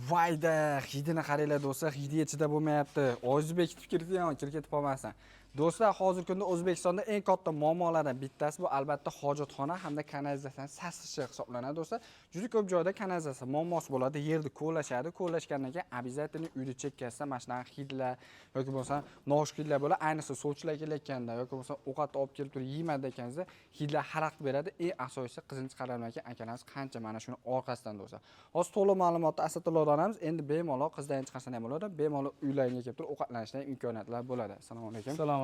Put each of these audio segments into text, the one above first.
Vayda, hidini qaranglar do'stlar, hidi ichida bo'lmayapti. O'zbek ketib kirdi-yu, ketib qolmasin. Do'stlar, hozirgi kunda O'zbekistonda eng katta muammolardan bittasi bu albatta hojatxona hamda kanalizatsiya sasishi hisoblanadi do'stlar. Juda ko'p joyda kanalizatsiya muammosi bo'ladi. Yerni ko'lashadi. Ko'lashgandan keyin обязательно uyni chekkasida mana shunaqa hidlar yoki bo'lmasa noxush hidlar bo'ladi. Ayniqsa sovchilar kelayotganda yoki bo'lmasa ovqatni olib kelib turib yeymadi ekansiz, hidlar xalaqit beradi. Eng asosiysi qizinchi qaralmagan akalarimiz qancha mana shuni orqasidan do'stlar. Hozir to'liq ma'lumotni Asadullohdan olamiz. Endi bemalol qizdan chiqarsa ham bo'ladi. Bemalol uylaringga kelib turib ovqatlanishdan imkoniyatlar bo'ladi. Assalomu alaykum. Assalomu alaykum.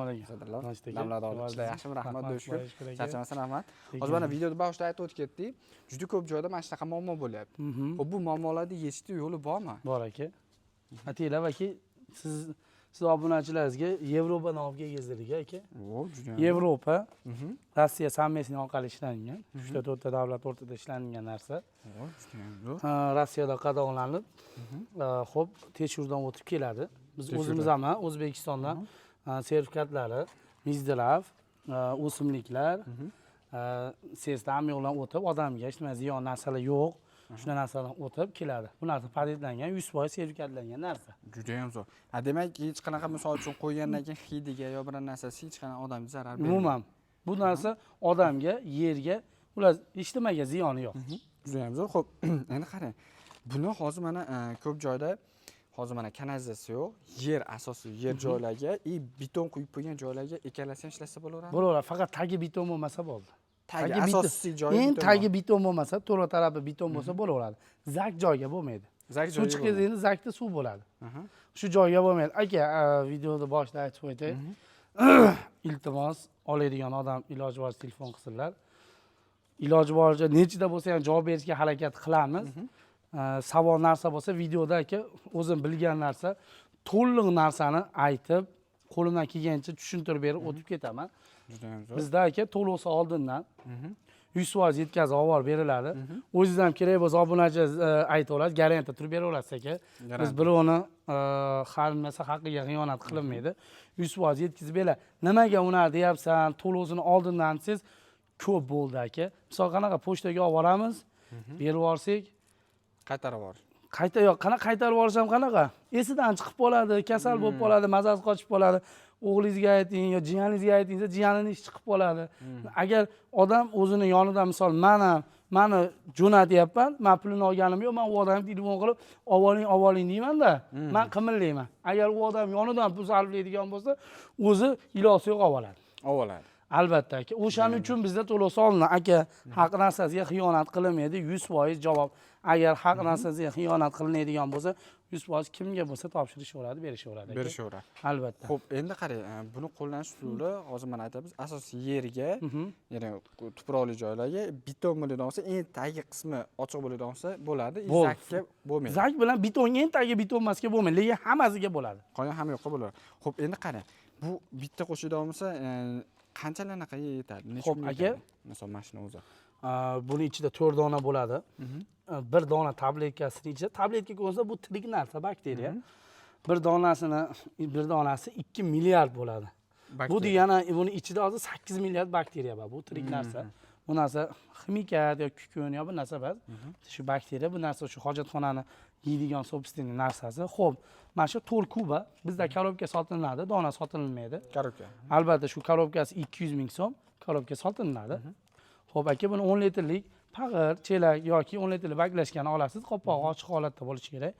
Damlada olishda yaxshimi? Rahmat, do'shku. Charchamasan, rahmat. Hozir mana videoda boshida aytib o'tib ketdik. Juda ko'p joyda mana shunaqa muammo bo'lyapti. Xo'p, bu muammolarni yechishning yo'li bormi? Bor aka. Atiylar aka, siz obunachilaringizga Yevropa nomiga gezdirdik aka. Yevropa, Rossiya sammesini orqali ishlangan. 3-4 ta davlat o'rtada ishlangan narsa. Rossiyada qadag'anlanib, xo'p, tekshiruvdan o'tib keladi. Biz o'zimiz ham O'zbekistondan sertifikatlari, Mizdrav, o'simliklar, sistem yo'ldan o'tib, odamga hech nima ziyon narsalar yo'q, shunday narsalardan o'tib keladi. Bu narsa patentlangan, 100% sertifikatlangan narsa. Juda ham zo'r. Demak, hech qanaqa misol uchun qo'ygandan keyin hidiga yo bir narsasi hech qanaqa odamga zarar bermaydi. Umuman, bu narsa odamga, yerga, ular hech nimaga ziyoni yo'q. Juda ham zo'r. Xo'p, endi qarang. Buni hozir mana ko'p joyda hozir mana kanalizatsiya yo'q, yer asosiy yer joylarga beton quyib qo'ygan joylarga ikkalasi ham ishlasa bo'laveradi. Bo'laveradi, faqat tagi beton bo'lmasa bo'ldi. Tagi asosiy joyi eng tagi beton bo'lmasa, to'la tarafi beton bo'lsa bo'laveradi. Zak joyga bo'lmaydi. Zak suv chiqadi, zakda suv bo'ladi. Shu joyga bo'lmaydi. Aka, videoda boshida aytib qo'yay. Iltimos, oladigan odam iloji boricha telefon qilsinlar. Iloji boricha nechida bo'lsa ham javob berishga harakat qilamiz. Savol narsa bo'lsa videoda aka o'zim bilgan narsa to'liq narsani aytib qo'limdan kelgancha tushuntirib berib o'tib ketaman. Juda ham zo'r. Bizda aka to'lovsi oldindan 100% yetkazib olib beriladi. O'zingiz ham kerak bo'lsa obunachi aytib olasiz, garantiya turib beraverasiz aka. Biz birovni xalmasa haqqiga xiyonat qilinmaydi. 100% yetkazib beradi. Nimaga unar deyapsan, to'lovsini oldindan siz ko'p bo'ldi aka. Misol qanaqa pochtaga olib boramiz, berib yuborsak qaytarib yuborish. Qanaqa qaytarib yuborisham qanaqa? Esidan chiqib qoladi, kasal bo'lib qoladi, mazasi qochib qoladi. O'g'lingizga ayting yo jiyaningizga aytingsa, jiyanini ish chiqib qoladi. Agar odam o'zini yonidan misol mani jo'natyapman, men pulini olganim yo'q, men u odamga telefon qilib, ovoling deyman-da, men qimillayman. Agar u odam yonidan pul sarflaydigan bo'lsa, o'zi iloji yo'q oladi. Albatta aka. O'shaning uchun bizda to'lov solinadi. Aka, haq narsasiga xiyonat qilinmaydi, 100% javob. Agar haq narsasiga xiyonat qilinadigan bo'lsa, 100% kimga bo'lsa topshirishaveradi, berishaveradi. Berishaveradi. Albatta. Xo'p, endi qarang, buni qo'llanish usuli hozir mana aytamiz, asosiy yerga, ya'ni tuproqli joylarga beton bo'ladigan bo'lsa, eng tagi qismi ochiq bo'ladigan bo'lsa bo'ladi, zakka bo'lmaydi. Zak bilan beton eng tagi beton emasga bo'lmaydi, lekin hammasiga bo'ladi. Qolgan hamma yo'qqa bo'ladi. Xo'p, endi qarang, bu bitta qo'shadigan bo'lsa, qanchalarga yetadi? Xo'p, aka, misol mashina o'zi. Buni ichida 4 dona bo'ladi. Bir dona tabletkasining ichida, tabletka ko'rsa bu tirik narsa, bakteriya. Bir donasi 2 milliard bo'ladi. Bu degani buni ichida hozir 8 milliard bakteriya bor. Bu tirik narsa. Bu narsa ximikat yoki kukun yo bir narsa emas. Shu bakteriya, bu narsa shu hojatxonani yeydigan sobственный narsasi. Xo'p, mana shu 4 kuba bizda korobka sotiladi, dona sotilmaydi. Korobka. Albatta shu korobkasi 200 ming so'm korobka sotiladi. Xo'p aka, buni 10 litrlik pag'ir, chelak yoki 10 litrlik baklashkani olasiz. Qopqog'i ochiq holatda bo'lishi kerak.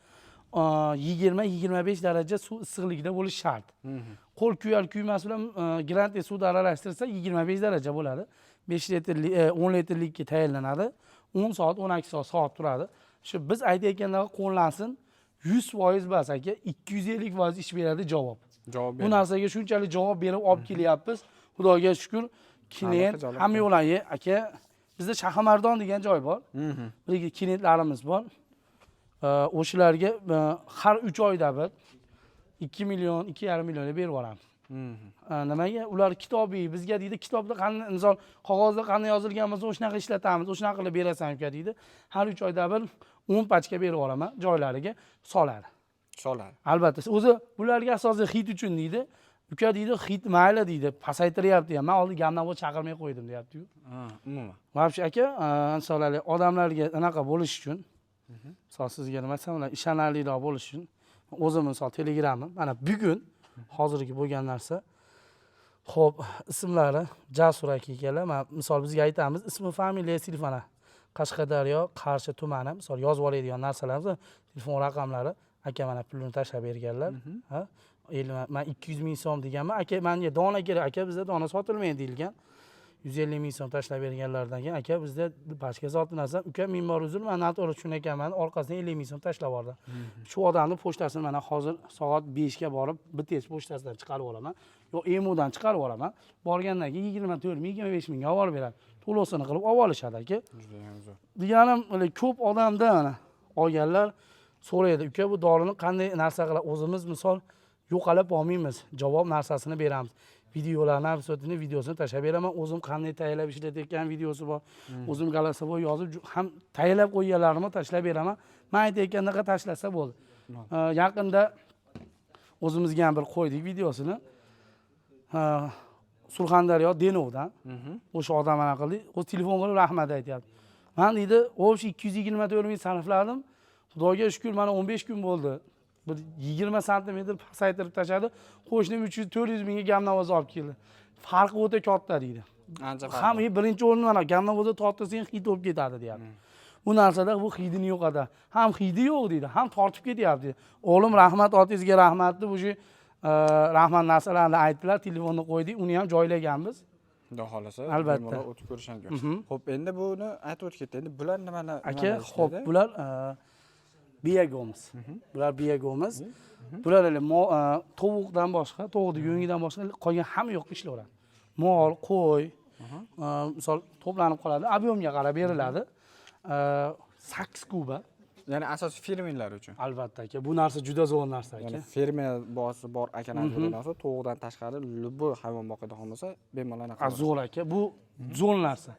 20-25 daraja suv issiqlikda bo'lishi shart. Qo'l kuyar kuymas bilan grantli suvda aralashtirsa 25 daraja bo'ladi. 5 litrlik 10 litrlikka tayyorlanadi. 10 soat, 12 soat turadi. Shu biz aytayotgandagi qo'llansin 100% bas aka, 250% ish beradi javob. Bu narsaga shunchalik javob berib olib kelyapmiz. Xudoga shukr. Keyin hamma yo'lay aka, bizda Shahrimardon degan joy bor. Bizga kinetlarimiz bor. O'shalarga har 3 oyda bir 2 million, 2,5 million berib yuboramiz. Nimaga? Ular kitobiy, bizga deydi, kitobda qanday, misol qog'ozda qanday yozilgan bo'lsa, o'shanaqa ishlatamiz, o'shanaqa qilib berasan uka deydi. Har 3 oyda bir 10 pachka berib yuboraman, joylariga soladi. Albatta, o'zi bularga asosiy hid uchun deydi. Uka deydi, hid mayli deydi, pasaytiryapti ham. Men oldin gamnavo chaqirmay qo'ydim, deyapti-yu. Umuman. Vobshe aka, insonlar odamlarga anaqa bo'lish uchun Misol sizga nima desam, ishonarliroq bo'lish uchun o'zim misol Telegramim. Mana bugun hozirgi bo'lgan narsa. Xo'p, ismlari Jasur aka ekanlar. Men misol bizga aytamiz, ismi, familiya, telefoni. Qashqadaryo, Qarshi tumani, misol yozib oladigan narsalarimiz, telefon raqamlari, aka mana pulini tashlab berganlar. Ha? Men 200 ming so'm deganman. Aka menga dona kerak. Aka bizda dona sotilmaydi deyilgan. 150 ming so'm tashlab berganlardan keyin aka bizda boshqa zotli narsa, uka men bor uzr, men noto'g'ri tushunakanman, orqasidan 50 ming so'm tashlab yubordi. Shu odamni pochtasini mana hozir soat 5 ga borib, BTS pochtasidan chiqarib olaman. Yo, EMOdan chiqarib olaman. Borgandan keyin 24 ming, 25 mingga olib beradi. To'lovsini qilib olib olishadi aka. Juda ham zo'r. Deganim, ko'p odamda mana olganlar so'raydi, uka bu dorini qanday narsa qilib o'zimiz misol yo'qolib olmaymiz. Javob narsasini beramiz. Videolarni, absotini videosini tashlab beraman. O'zim qanday tayyorlab ishlatayotgan videosi bor. O'zim galasaboy yozib ham tayyorlab qo'yganlarimni tashlab beraman. Men aytayotgandaqa tashlasa bo'ldi. Yaqinda o'zimizga ham bir qo'ydik videosini. Surxondaryo Denovdan. O'sha odam mana qildik. O'z telefon qilib rahmat aytyapti. Men deydi, "O'sha 224 ming sarfladim. Xudoga shukr, mana 15 kun bo'ldi. Bir 20 santimetr pasaytirib tashladi. Qo'shnim 300-400 mingga gamnavoz olib keldi. Farqi o'ta katta deydi. Ancha farq. Ham birinchi o'rinni mana gamnavozda tortsang hid bo'lib ketadi deyapti. Bu narsada bu hidini yo'qotadi. Ham hidi yo'q deydi, ham tortib ketyapti. O'g'lim rahmat, otangizga rahmat deb o'sha rahmat narsalarni aytdilar, telefonni qo'ydik, uni ham joylaganmiz. Xudo xolasa, Albatta. bemalol o'tib ko'rish mumkin. Xo'p, endi buni aytib o'tib endi bular nimani? Aka, xo'p, bular biyagomiz. Bular biyagomiz. Bular tovuqdan boshqa, tovuqning yo'ngidan boshqa qolgan hamma yo'q ishlayveradi. Mol, qo'y, misol to'planib qoladi, obyomga qarab beriladi. 8 kuba. Ya'ni asosiy fermerlar uchun. Albatta aka, bu narsa juda zo'r narsa aka. Ya'ni fermer bosi bor akalar bo'lsa, tovuqdan tashqari любой hayvon boqadigan bo'lsa, bemalol anaqa. Zo'r aka, bu zo'r narsa.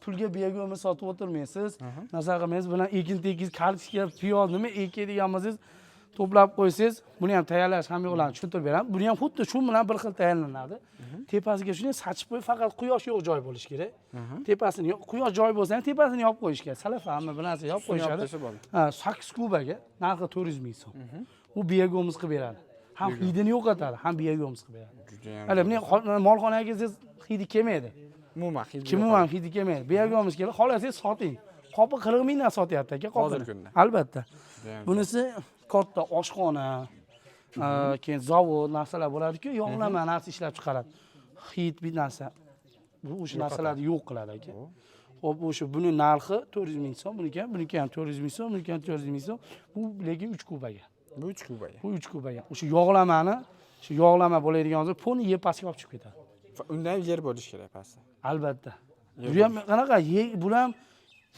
Pulga biyago'mi sotib o'tirmaysiz, narsa qilmaysiz, bilan ekin-tekiz, kartoshka, piyoz nima ekadigan bo'lsangiz, to'plab qo'ysangiz, buni ham tayyorlash ham yo'qlarni tushuntirib beraman. Buni ham xuddi shu bilan bir xil tayyorlanadi. Tepasiga shunday sachib qo'yib, faqat quyosh yo'q joy bo'lishi kerak. Tepasini yo'q, quyosh joy bo'lsa ham tepasini yopib qo'yish kerak. Salaf hamma bir narsa yopib qo'yishadi. 8 kubaga narxi 400 ming so'm. U biyago'miz qilib beradi. Ham hidini yo'qotadi, ham biyago'miz qilib beradi. Hali buni molxonaga siz hidi kelmaydi. Umuman hidi. Umuman hidi kelmaydi. Biyago'miz kelib, xolasangiz soting. Qopi 40 mingdan sotyapti aka qopini. Hozirgi kunda. Albatta. Bunisi katta oshxona, keyin zavod narsalar bo'ladi-ku, yog'lama narsa ishlab chiqaradi. Hid bir narsa. Bu o'sha narsalarni yo'q qiladi aka. Xo'p, o'sha buni narxi 400 ming so'm, buniki ham 400 ming so'm, buniki ham 400 ming so'm. Bu lekin 3 kubaga. Bu 3 kubaga. Bu 3 kubaga. O'sha yog'lamani, shu yog'lama bo'ladigan bo'lsa, poni yeb pastga olib chiqib ketadi. Undan yer bo'lish kerak pastda. Albatta. Bu ham qanaqa, bu ham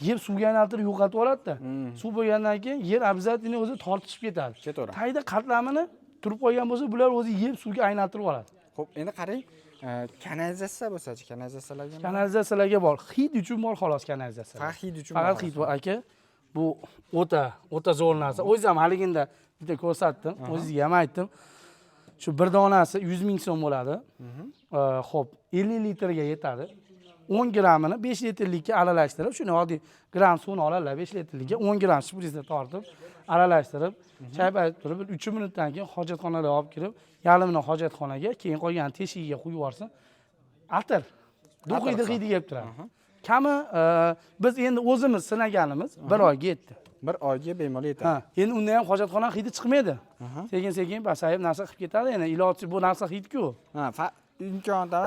yeb suvga aylantirib yo'qotib yuboradi-da. Suv bo'lgandan keyin yer обязательно o'zi tortishib ketadi. Ketaveradi. Tayda qatlamini turib qo'ygan bo'lsa, bular o'zi yeb suvga aylantirib yuboradi. Xo'p, endi qarang, kanalizatsiya bo'lsa-chi, kanalizatsiyalarga? Kanalizatsiyalarga bor. Hid uchun bor xolos kanalizatsiya. Faqat hid uchun. Faqat hid bor aka. Bu o'ta zo'r narsa. O'zim ham haliginda bitta ko'rsatdim, o'zingizga ham aytdim. Shu bir donasi 100 ming so'm bo'ladi. Xo'p, 50 litrga yetadi. 10 grammini 5 litrlikka aralashtirib, shuni oddiy gram suvni oladilar, 5 litrlikka 10 gram shprisni tortib, aralashtirib, chaypayib turib, 3 minutdan keyin hojatxonaga olib kirib, yarimini hojatxonaga, keyin qolgan teshigiga qo'yib yuborsin. Atir. Duqiydi hidi kelib turadi. Kami biz endi o'zimiz sinaganimiz 1 oyga yetdi. 1 oyga bemalol yetadi. Ha, endi unda ham hojatxona hidi chiqmaydi. Sekin-sekin pasayib narsa qilib ketadi, endi iloji bu narsa hid-ku. Ha, imkonda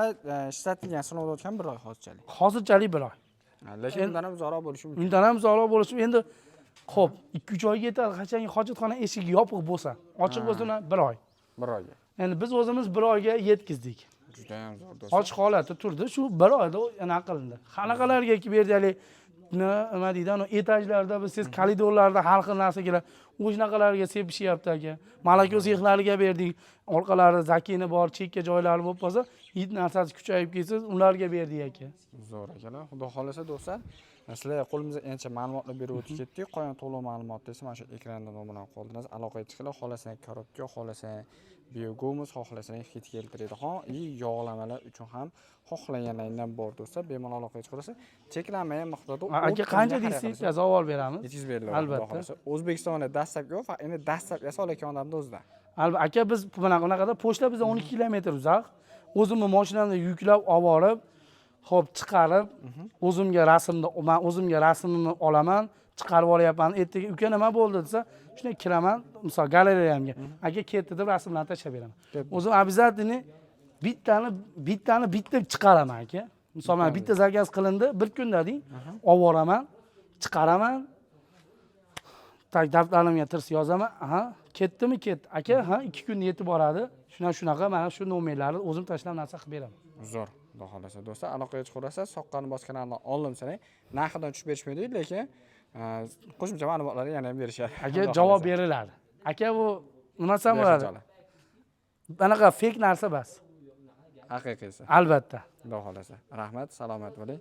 ishlatilgan sinovdan o'tgan 1 oy hozirchalik. Hozirchalik 1 oy. Lekin undan ham uzoqroq bo'lishi mumkin. Undan ham uzoqroq bo'lishi endi xo'p, 2-3 oyga yetadi, qachonki hojatxona eshigi yopiq bo'lsa, ochiq bo'lsa 1 oy. 1 oyga. Endi biz o'zimiz 1 oyga yetkizdik. Juda ham zo'r do'stlar. Ochiq holatda turdi, shu 1 oyda anaqa qilindi. Qanaqalarga berdalik, nima deydi, ana etajlarda biz siz koridorlarda har xil narsa keladi. O'shanaqalarga sepishyapti aka. Malaka sexlariga berdik. Orqalarida zakini bor, chekka joylari bo'lib qolsa, hid narsasi kuchayib ketsa, ularga berdik aka. Zo'r akalar. Xudo xolasa do'stlar, Sizlarga qo'limizda ancha ma'lumotlar berib o'tib ketdik. Qolgan to'liq ma'lumotni esa mana shu ekranda nominal qoldirasiz. Aloqaga chiqinglar, xohlasang korobka, xohlasang biogumuz, xohlasang hid keltiradi. Yog'lamalar uchun ham xohlaganingdan bor do'stlar, bemalol aloqaga chiqasiz. Cheklanmagan miqdorda aka qancha deysiz, savol beramiz. Yetib beriladi. Albatta. O'zbekistonda dastlabki yo'q, endi dastlabkasi olayotgan odamni o'zida. Albatta, aka biz bunaqada pochta bizdan 12 kilometr uzoq. O'zimni mashinamda yuklab olib borib, hop chiqarib, men o'zimga rasmimni olaman, chiqarib olyapman. Ertaga uka nima bo'ldi desa, shunday kiraman, misol galereyamga. Aka ketdi deb rasmlarni tashlab beraman. O'zim обязательно bittani bitta chiqaraman aka. Misol men bitta zakaz qilindi, bir kunda deng, olib boraman, chiqaraman. Daftarimga tirs yozaman. Aha, ketdimi? Ketdi. Aka, ha, 2 kunda yetib boradi. Shunaqa mana shu nomerlarni o'zim tashlab narsa qilib beraman. Zo'r. Xudo xohlasa do'stlar, aloqaga chiqaverasiz. Soqqani bosh kanaldan olim sanang. Narxidan tushib berishmaydi, lekin qo'shimcha ma'lumotlarni yana ham berishadi. Aka javob beriladi. Aka bu nima desam bo'ladi? Bunaqa fake narsa bas. Haqiqiysi. Albatta. Xudo xohlasa. Rahmat, salomat bo'ling.